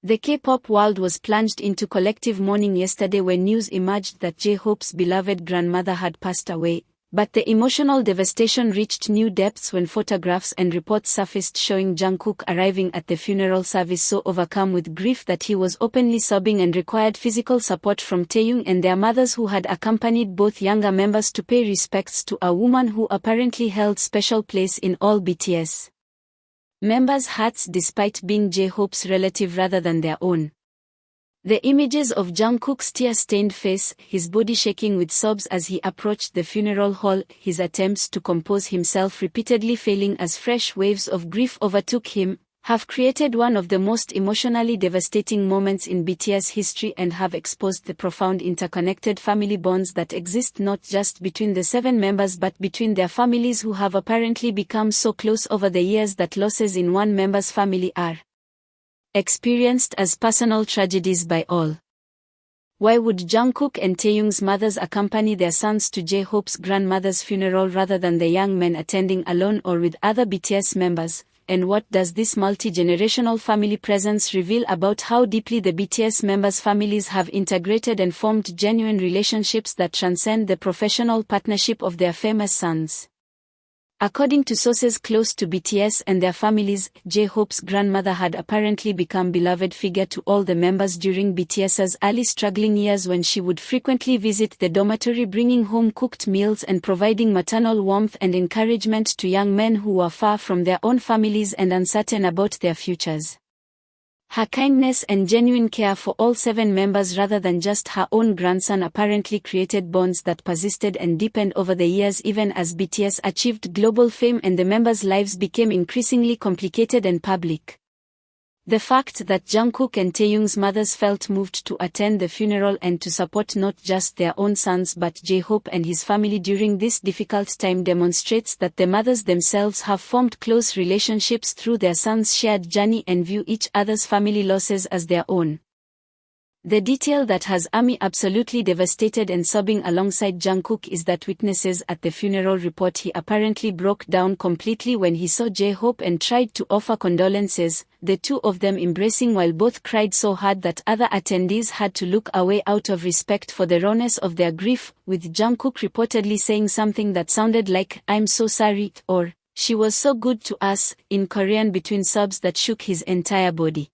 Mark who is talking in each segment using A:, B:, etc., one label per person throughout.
A: The K-pop world was plunged into collective mourning yesterday when news emerged that J-Hope's beloved grandmother had passed away, but the emotional devastation reached new depths when photographs and reports surfaced showing Jungkook arriving at the funeral service so overcome with grief that he was openly sobbing and required physical support from Taehyung and their mothers who had accompanied both younger members to pay respects to a woman who apparently held special place in all BTS members' hearts despite being J-Hope's relative rather than their own. The images of Jungkook's tear-stained face, his body shaking with sobs as he approached the funeral hall, his attempts to compose himself repeatedly failing as fresh waves of grief overtook him, have created one of the most emotionally devastating moments in BTS history and have exposed the profound interconnected family bonds that exist not just between the 7 members but between their families who have apparently become so close over the years that losses in one member's family are experienced as personal tragedies by all. Why would Jungkook and Taehyung's mothers accompany their sons to J-Hope's grandmother's funeral rather than the young men attending alone or with other BTS members? And what does this multi-generational family presence reveal about how deeply the BTS members' families have integrated and formed genuine relationships that transcend the professional partnership of their famous sons? According to sources close to BTS and their families, J-Hope's grandmother had apparently become beloved figure to all the members during BTS's early struggling years when she would frequently visit the dormitory bringing home cooked meals and providing maternal warmth and encouragement to young men who were far from their own families and uncertain about their futures. Her kindness and genuine care for all 7 members rather than just her own grandson apparently created bonds that persisted and deepened over the years even as BTS achieved global fame and the members' lives became increasingly complicated and public. The fact that Jungkook and Taehyung's mothers felt moved to attend the funeral and to support not just their own sons but J-Hope and his family during this difficult time demonstrates that the mothers themselves have formed close relationships through their sons' shared journey and view each other's family losses as their own. The detail that has ARMY absolutely devastated and sobbing alongside Jungkook is that witnesses at the funeral report he apparently broke down completely when he saw J-Hope and tried to offer condolences, the two of them embracing while both cried so hard that other attendees had to look away out of respect for the rawness of their grief, with Jungkook reportedly saying something that sounded like, "I'm so sorry," or, "She was so good to us," in Korean between sobs that shook his entire body.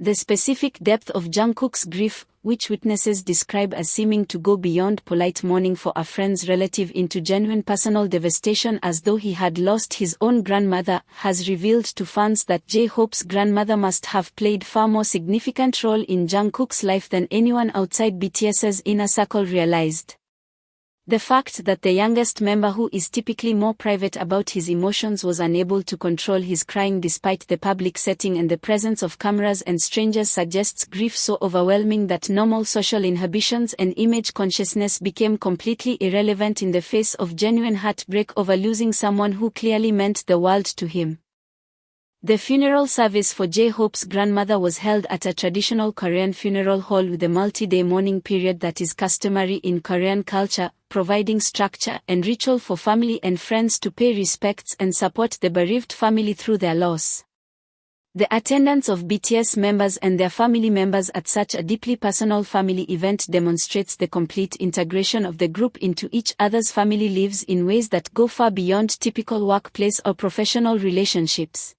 A: The specific depth of Jungkook's grief, which witnesses describe as seeming to go beyond polite mourning for a friend's relative into genuine personal devastation as though he had lost his own grandmother, has revealed to fans that J-Hope's grandmother must have played far more significant role in Jungkook's life than anyone outside BTS's inner circle realized. The fact that the youngest member, who is typically more private about his emotions, was unable to control his crying despite the public setting and the presence of cameras and strangers suggests grief so overwhelming that normal social inhibitions and image consciousness became completely irrelevant in the face of genuine heartbreak over losing someone who clearly meant the world to him. The funeral service for J-Hope's grandmother was held at a traditional Korean funeral hall with a multi-day mourning period that is customary in Korean culture, providing structure and ritual for family and friends to pay respects and support the bereaved family through their loss. The attendance of BTS members and their family members at such a deeply personal family event demonstrates the complete integration of the group into each other's family lives in ways that go far beyond typical workplace or professional relationships.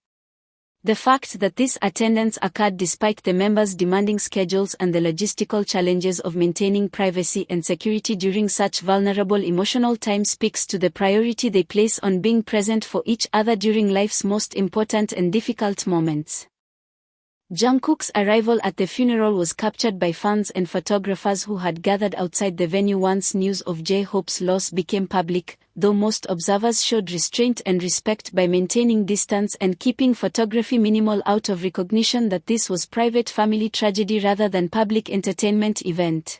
A: The fact that this attendance occurred despite the members' demanding schedules and the logistical challenges of maintaining privacy and security during such vulnerable emotional times speaks to the priority they place on being present for each other during life's most important and difficult moments. Jungkook's arrival at the funeral was captured by fans and photographers who had gathered outside the venue once news of J-Hope's loss became public, though most observers showed restraint and respect by maintaining distance and keeping photography minimal out of recognition that this was private family tragedy rather than public entertainment event.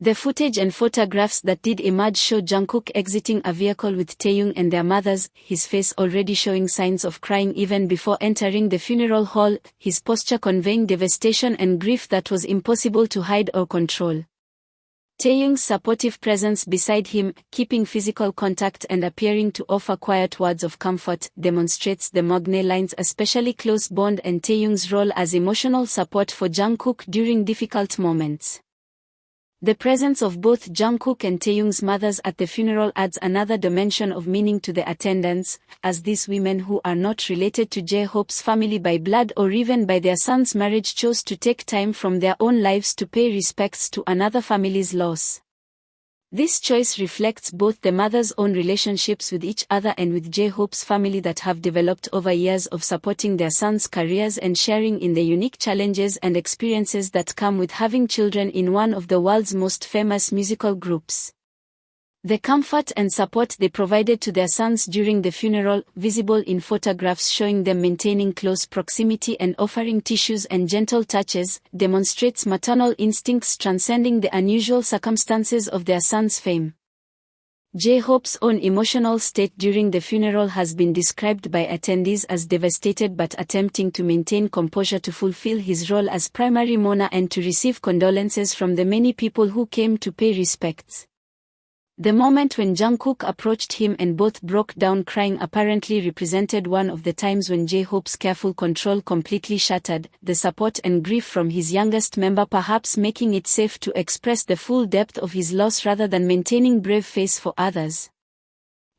A: The footage and photographs that did emerge show Jungkook exiting a vehicle with Taehyung and their mothers, his face already showing signs of crying even before entering the funeral hall, his posture conveying devastation and grief that was impossible to hide or control. Taehyung's supportive presence beside him, keeping physical contact and appearing to offer quiet words of comfort, demonstrates the Mogne line's especially close bond and Taehyung's role as emotional support for Jungkook during difficult moments. The presence of both Jungkook and Taehyung's mothers at the funeral adds another dimension of meaning to the attendance, as these women who are not related to J-Hope's family by blood or even by their son's marriage chose to take time from their own lives to pay respects to another family's loss. This choice reflects both the mothers' own relationships with each other and with J-Hope's family that have developed over years of supporting their sons' careers and sharing in the unique challenges and experiences that come with having children in one of the world's most famous musical groups. The comfort and support they provided to their sons during the funeral, visible in photographs showing them maintaining close proximity and offering tissues and gentle touches, demonstrates maternal instincts transcending the unusual circumstances of their son's fame. J-Hope's own emotional state during the funeral has been described by attendees as devastated but attempting to maintain composure to fulfill his role as primary mourner and to receive condolences from the many people who came to pay respects. The moment when Jungkook approached him and both broke down crying apparently represented one of the times when J-Hope's careful control completely shattered, the support and grief from his youngest member perhaps making it safe to express the full depth of his loss rather than maintaining brave face for others.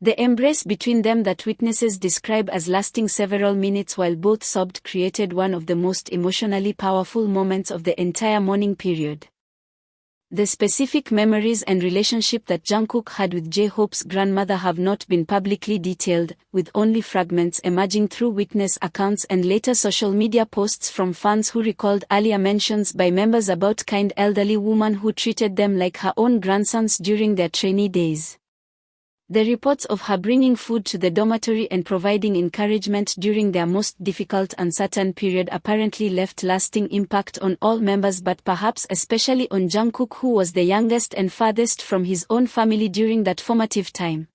A: The embrace between them that witnesses describe as lasting several minutes while both sobbed created one of the most emotionally powerful moments of the entire mourning period. The specific memories and relationship that Jungkook had with J-Hope's grandmother have not been publicly detailed, with only fragments emerging through witness accounts and later social media posts from fans who recalled earlier mentions by members about kind elderly woman who treated them like her own grandsons during their trainee days. The reports of her bringing food to the dormitory and providing encouragement during their most difficult uncertain period apparently left lasting impact on all members but perhaps especially on Jungkook, who was the youngest and farthest from his own family during that formative time.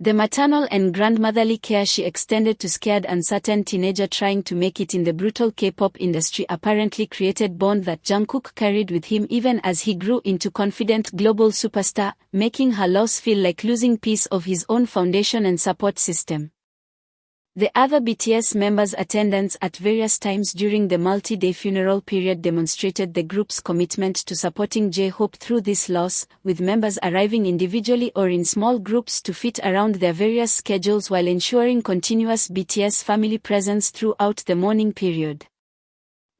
A: The maternal and grandmotherly care she extended to scared uncertain teenager trying to make it in the brutal K-pop industry apparently created bond that Jungkook carried with him even as he grew into confident global superstar, making her loss feel like losing piece of his own foundation and support system. The other BTS members' attendance at various times during the multi-day funeral period demonstrated the group's commitment to supporting J-Hope through this loss, with members arriving individually or in small groups to fit around their various schedules while ensuring continuous BTS family presence throughout the mourning period.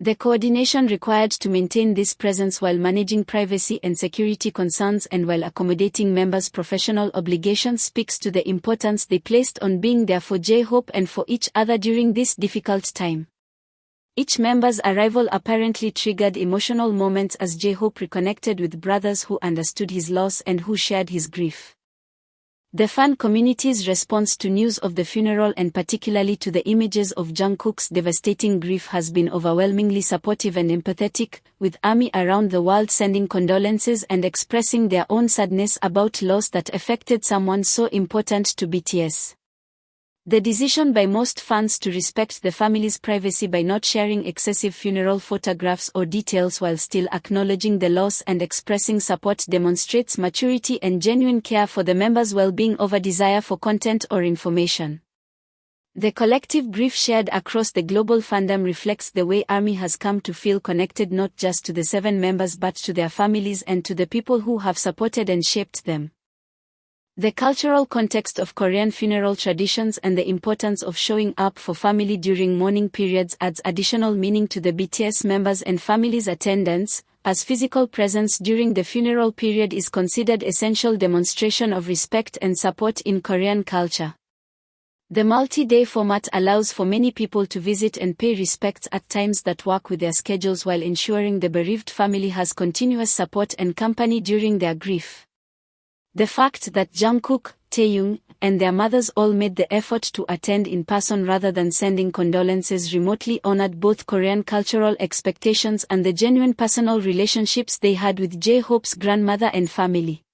A: The coordination required to maintain this presence while managing privacy and security concerns and while accommodating members' professional obligations speaks to the importance they placed on being there for J-Hope and for each other during this difficult time. Each member's arrival apparently triggered emotional moments as J-Hope reconnected with brothers who understood his loss and who shared his grief. The fan community's response to news of the funeral and particularly to the images of Jungkook's devastating grief has been overwhelmingly supportive and empathetic, with ARMY around the world sending condolences and expressing their own sadness about loss that affected someone so important to BTS. The decision by most fans to respect the family's privacy by not sharing excessive funeral photographs or details while still acknowledging the loss and expressing support demonstrates maturity and genuine care for the members' well-being over desire for content or information. The collective grief shared across the global fandom reflects the way ARMY has come to feel connected not just to the 7 members but to their families and to the people who have supported and shaped them. The cultural context of Korean funeral traditions and the importance of showing up for family during mourning periods adds additional meaning to the BTS members' and families' attendance, as physical presence during the funeral period is considered essential demonstration of respect and support in Korean culture. The multi-day format allows for many people to visit and pay respects at times that work with their schedules while ensuring the bereaved family has continuous support and company during their grief. The fact that Jungkook, Taehyung, and their mothers all made the effort to attend in person rather than sending condolences remotely honored both Korean cultural expectations and the genuine personal relationships they had with J-Hope's grandmother and family.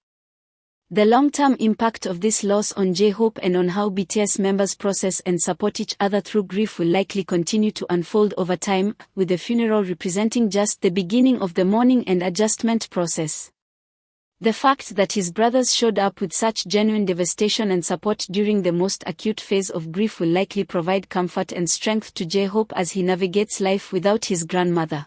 A: The long-term impact of this loss on J-Hope and on how BTS members process and support each other through grief will likely continue to unfold over time, with the funeral representing just the beginning of the mourning and adjustment process. The fact that his brothers showed up with such genuine devastation and support during the most acute phase of grief will likely provide comfort and strength to J-Hope as he navigates life without his grandmother.